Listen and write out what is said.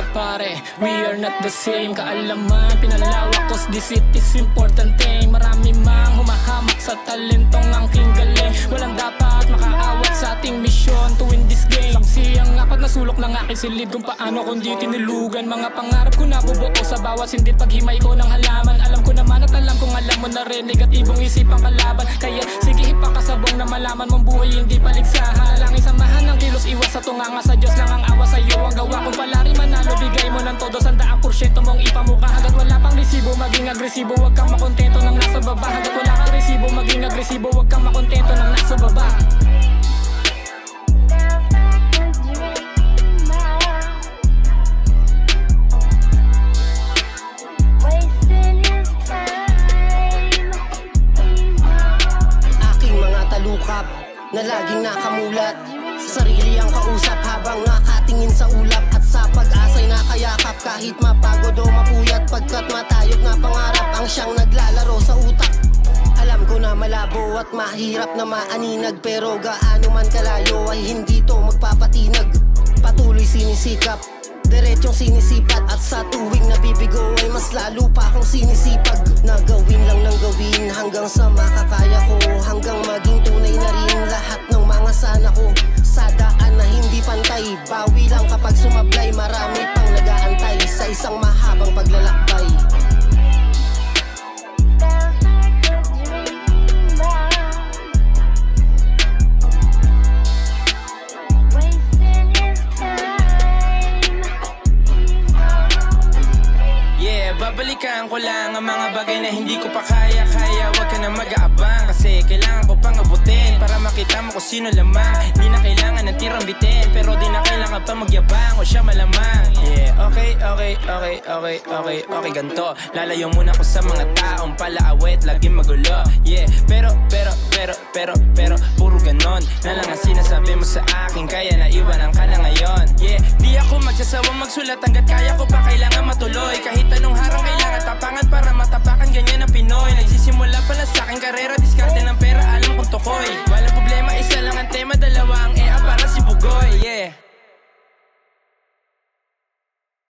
pare, we are not the same. Kaalaman, pinalawak cause this city's important thing. Marami mang humahamak sa talentong angking galing. Walang dapat makaawat sa ating misyon to win this game. Saksi ang apat na sulok ng aking silid kung paano kundi tinilugan. Mga pangarap ko nabubuo sa bawat sindit paghimay ko ng halaman. Alam ko naman at alam kong alam mo na rin, negatibong isip ang kalaban. Kaya sige ipakasabong na malaman mong buhay hindi paligsahan. Langin samahan ng kilos, iwas sa tunganga, sa Diyos lang ang awa sa'yo. Ang gawa kong palari manalo, bigay mo ng todo, 100% mong ipamukha. Hanggat wala pang resibo, maging agresibo, huwag kang makontento ng nasa baba. Hanggat wala kang resibo, maging agresibo, huwag kang makontento ng nasa baba. Aking mga talukap na laging nakamulat, sa sarili ang kausap habang nakatingin sa ulap. At sa pag-asa'y nakayakap kahit mapagod o mapuyat, pagkat matayog na pangarap ang siyang naglalaro sa utak. Alam ko na malabo at mahirap na maaninag, pero gaano man kalayo ay hindi to magpapatinag. Patuloy sinisikap, diretsong sinisipat, at sa tuwing nabibigo ay mas lalo pa akong sinisipag. Nagawin lang ng gawin hanggang sa makakaya ko, hanggang maging tunay na rin lahat ng mga sana ko. Sa daan na hindi pantay, bawi lang kapag sumablay. Marami pang nag-aantay sa isang mahabang paglalakbay. Babalikan ko lang ang mga bagay na hindi ko pa kaya. Wag ka na mag-aabang, kasi kailangan ko pang abutin para makita mo kung sino lamang. Di na kailangan ng tirang bitin, pero di na kailangan pa magyabang o siya malamang. Yeah, okay, ganto. Lalayo muna ko sa mga taong palaawit, laging magulo. Yeah, pero puro ganon na lang ang sinasabi mo sa akin, kaya naiwanan ka na ngayon. Yeah, di ako magsasawang magsulat hanggat kaya ko pa kailangan matuloy. Kahit anong harang kailangan tapangan pa